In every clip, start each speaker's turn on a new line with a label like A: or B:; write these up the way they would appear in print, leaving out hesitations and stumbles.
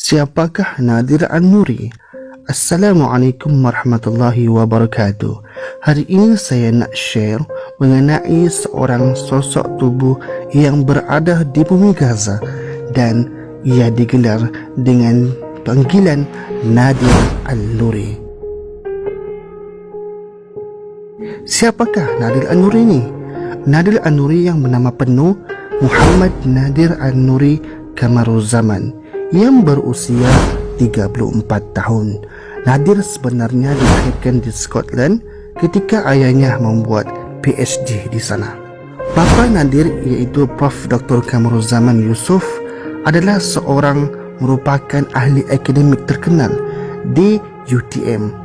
A: Siapakah Nadir An-Nuri? Assalamualaikum warahmatullahi wabarakatuh. Hari ini saya nak share mengenai seorang sosok tubuh yang berada di bumi Gaza dan ia digelar dengan panggilan Nadir An-Nuri. Siapakah Nadir An-Nuri ini? Nadir An-Nuri yang bernama penuh Muhammad Nadir An-Nuri Kamaruzaman yang berusia 34 tahun. Nadir sebenarnya dilahirkan di Scotland ketika ayahnya membuat PhD di sana. Bapa Nadir iaitu Prof. Dr. Kamaruzaman Yusof adalah seorang merupakan ahli akademik terkenal di UTM.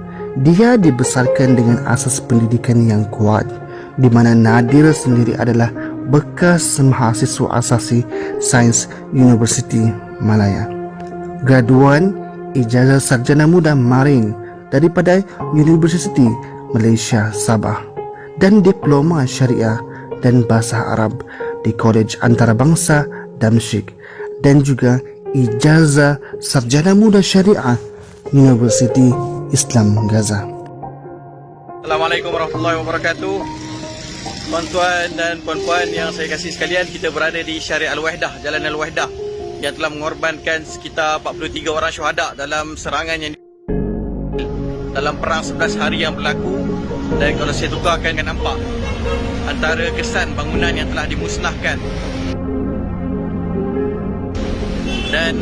A: Dia dibesarkan dengan asas pendidikan yang kuat, di mana Nadir sendiri adalah bekas mahasiswa asasi Sains University Malaya, graduan ijazah sarjana muda Marin daripada University Malaysia Sabah, dan diploma syariah dan bahasa Arab di College Antarabangsa Damsyik, dan juga ijazah sarjana muda syariah University Islam Gaza.
B: Assalamualaikum warahmatullahi wabarakatuh. Tuan-tuan dan puan-puan yang saya kasih sekalian, kita berada di Syariah Al-Wahdah, Jalan Al-Wahdah, yang telah mengorbankan sekitar 43 orang syuhada dalam serangan yang dalam perang 11 hari yang berlaku. Dan kalau saya tukarkan akan nampak antara kesan bangunan yang telah dimusnahkan. Dan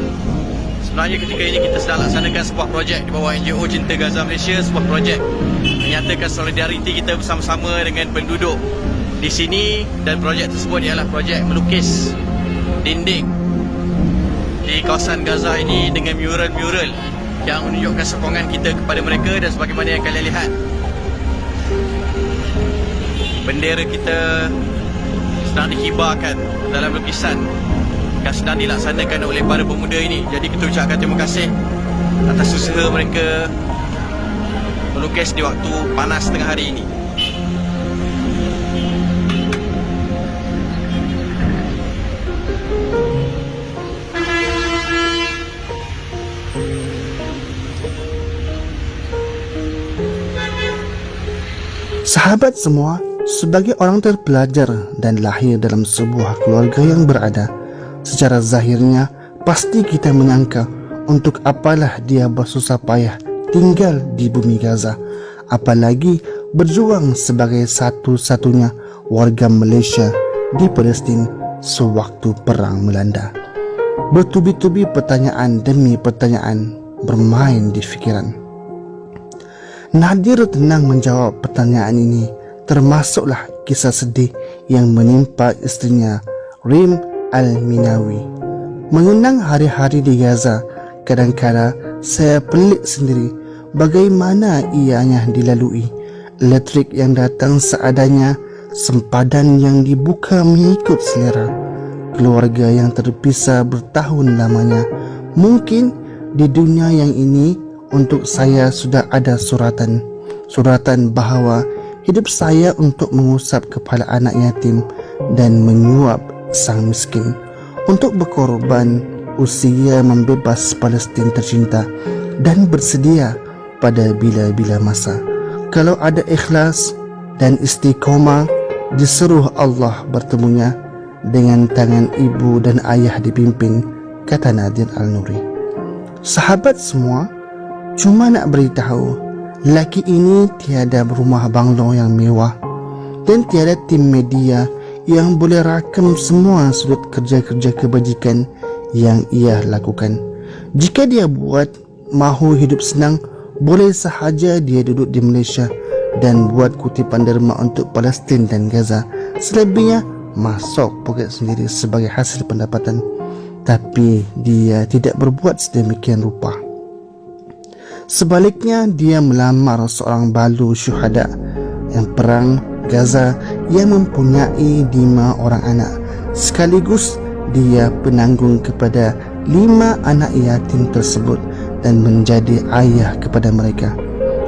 B: sebenarnya ketika ini kita sedang laksanakan sebuah projek di bawah NGO Cinta Gaza Malaysia, sebuah projek menyatakan solidariti kita bersama-sama dengan penduduk di sini. Dan projek tersebut ialah projek melukis dinding di kawasan Gaza ini dengan mural-mural yang menunjukkan sokongan kita kepada mereka. Dan sebagaimana yang kalian lihat, bendera kita sedang dikibarkan dalam lukisan yang sedang dilaksanakan oleh para pemuda ini. Jadi kita ucapkan terima kasih atas usaha mereka melukis di waktu panas tengah hari ini.
A: Sahabat semua, sebagai orang terpelajar dan lahir dalam sebuah keluarga yang berada, secara zahirnya pasti kita menyangka untuk apalah dia bersusah payah tinggal di bumi Gaza, apalagi berjuang sebagai satu-satunya warga Malaysia di Palestin sewaktu perang melanda. Bertubi-tubi pertanyaan demi pertanyaan bermain di fikiran. Nadir tenang menjawab pertanyaan ini, termasuklah kisah sedih yang menimpa istrinya Rim Al-Minawi. Mengenang hari-hari di Gaza, kadang-kadang saya pelik sendiri bagaimana ianya dilalui. Elektrik yang datang seadanya, sempadan yang dibuka mengikut selera, keluarga yang terpisah bertahun lamanya. Mungkin di dunia yang ini untuk saya sudah ada suratan bahawa hidup saya untuk mengusap kepala anak yatim dan menyuap sang miskin, untuk berkorban usia membebas Palestin tercinta, dan bersedia pada bila-bila masa. Kalau ada ikhlas dan istiqomah, disuruh Allah bertemunya dengan tangan ibu dan ayah dipimpin, kata Nadir An-Nuri. Sahabat semua, cuma nak beritahu, lelaki ini tiada rumah banglo yang mewah dan tiada tim media yang boleh rakam semua sudut kerja-kerja kebajikan yang ia lakukan. Jika dia buat mahu hidup senang, boleh sahaja dia duduk di Malaysia dan buat kutipan derma untuk Palestin dan Gaza. Selebihnya masuk poket sendiri sebagai hasil pendapatan. Tapi dia tidak berbuat sedemikian rupa. Sebaliknya, dia melamar seorang balu syuhada yang perang Gaza yang mempunyai 5 orang anak. Sekaligus dia penanggung kepada 5 anak yatim tersebut dan menjadi ayah kepada mereka.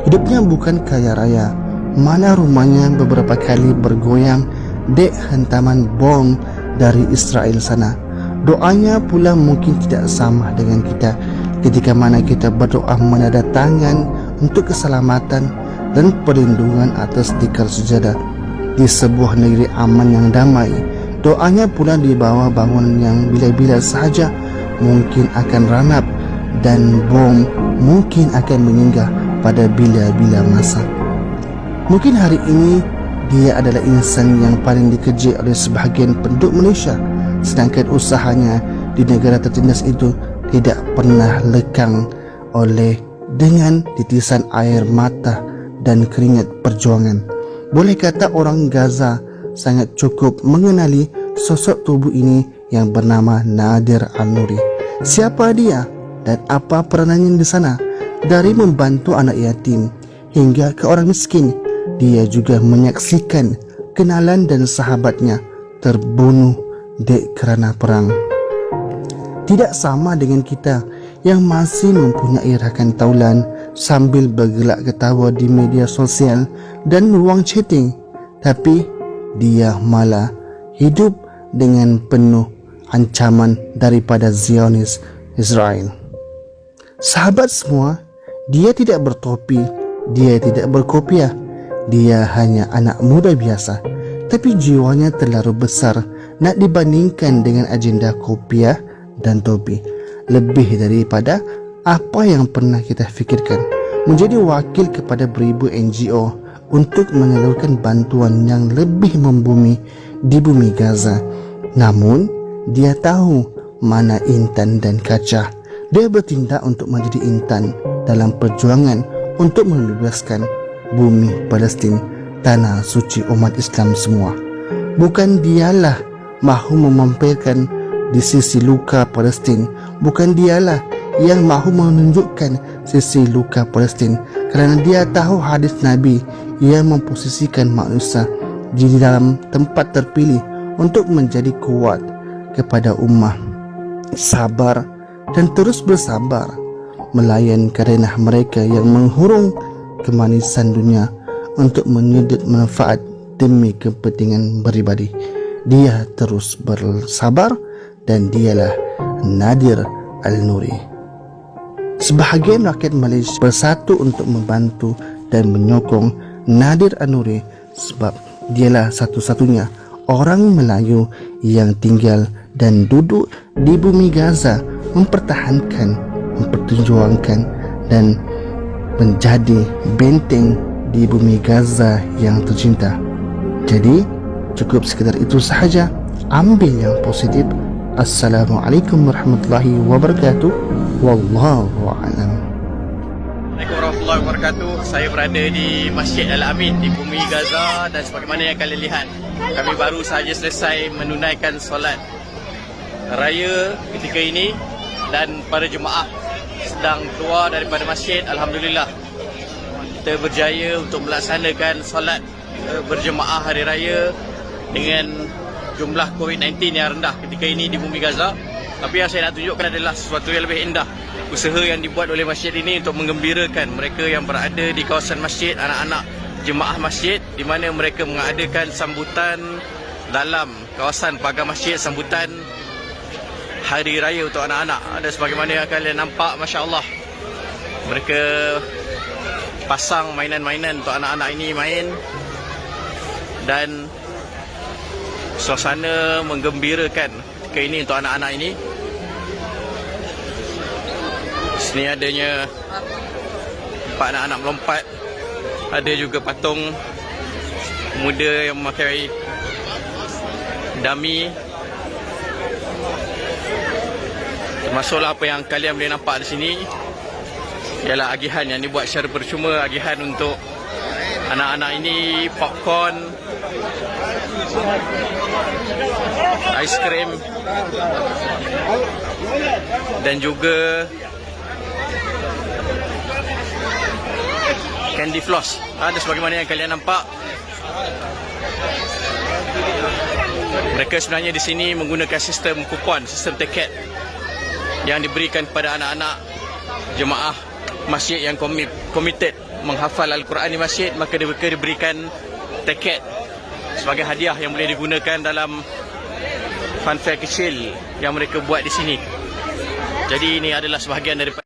A: Hidupnya bukan kaya raya, mana rumahnya beberapa kali bergoyang dek hantaman bom dari Israel sana. Doanya pula mungkin tidak sama dengan kita. ketika mana kita berdoa menada tangan untuk keselamatan dan perlindungan atas tikar sejadah di sebuah negeri aman yang damai. Doanya pula di bawah bangunan yang bila-bila sahaja mungkin akan ranap dan bom mungkin akan menyenggah pada bila-bila masa. Mungkin hari ini dia adalah insan yang paling dikeji oleh sebahagian penduduk Malaysia, sedangkan usahanya di negara tertindas itu tidak pernah lekang oleh dengan titisan air mata dan keringat perjuangan. Boleh kata orang Gaza sangat cukup mengenali sosok tubuh ini yang bernama Nadir Al-Nuri. Siapa dia dan apa peranannya di sana? Dari membantu anak yatim hingga ke orang miskin, dia juga menyaksikan kenalan dan sahabatnya terbunuh kerana perang. Tidak sama dengan kita yang masih mempunyai rakan taulan sambil bergelak ketawa di media sosial dan ruang chatting, tapi dia malah hidup dengan penuh ancaman daripada Zionis Israel. Sahabat semua, dia tidak bertopi, dia tidak berkopiah, dia hanya anak muda biasa, tapi jiwanya terlalu besar nak dibandingkan dengan agenda kopiah dan topi. Lebih daripada apa yang pernah kita fikirkan, menjadi wakil kepada beribu NGO untuk menyalurkan bantuan yang lebih membumi di bumi Gaza. Namun dia tahu mana intan dan kaca. Dia bertindak untuk menjadi intan dalam perjuangan untuk membebaskan bumi Palestin, tanah suci umat Islam semua. Bukan dialah mahu memampirkan di sisi luka Palestin, bukan dialah yang mahu menunjukkan sisi luka Palestin, kerana dia tahu hadis Nabi yang memposisikan manusia di dalam tempat terpilih untuk menjadi kuat kepada ummah, sabar dan terus bersabar melayan kerana mereka yang menghurung kemanisan dunia untuk menyedut manfaat demi kepentingan peribadi. Dia terus bersabar dan dialah Nadir Al-Nuri. Sebahagian rakyat Malaysia bersatu untuk membantu dan menyokong Nadir Al-Nuri sebab dialah satu-satunya orang Melayu yang tinggal dan duduk di bumi Gaza, mempertahankan, memperjuangkan dan menjadi benteng di bumi Gaza yang tercinta. Jadi cukup sekedar itu sahaja. Ambil yang positif. Assalamualaikum warahmatullahi wabarakatuh. Wallahu a'lam.
B: Assalamualaikum warahmatullahi wabarakatuh. Saya berada di Masjid Al-Amin di bumi Gaza, dan sebagaimana yang kalian lihat, kami baru sahaja selesai menunaikan solat raya ketika ini, dan para jemaah sedang keluar daripada masjid. Alhamdulillah, kita berjaya untuk melaksanakan solat berjemaah hari raya dengan jumlah COVID-19 yang rendah ketika ini di bumi Gaza. Tapi yang saya nak tunjukkan adalah sesuatu yang lebih indah, usaha yang dibuat oleh masjid ini untuk menggembirakan mereka yang berada di kawasan masjid, anak-anak jemaah masjid, di mana mereka mengadakan sambutan dalam kawasan pagar masjid, sambutan hari raya untuk anak-anak. Ada sebagaimana yang kalian nampak, Masya Allah, mereka pasang mainan-mainan untuk anak-anak ini main, dan suasana menggembirakan ketika ini untuk anak-anak ini. Sini adanya 4 anak-anak melompat, ada juga patung pemuda yang memakai dummy. Termasuklah apa yang kalian boleh nampak di sini ialah agihan yang dibuat secara percuma, agihan untuk anak-anak ini, popcorn, aiskrim dan juga candy floss. Ada sebagaimana yang kalian nampak. Mereka sebenarnya di sini menggunakan sistem kupon, sistem tiket yang diberikan kepada anak-anak jemaah masjid yang komited menghafal Al-Quran di masjid. Maka mereka diberikan tiket sebagai hadiah yang boleh digunakan dalam funfair kecil yang mereka buat di sini. Jadi ini adalah sebahagian daripada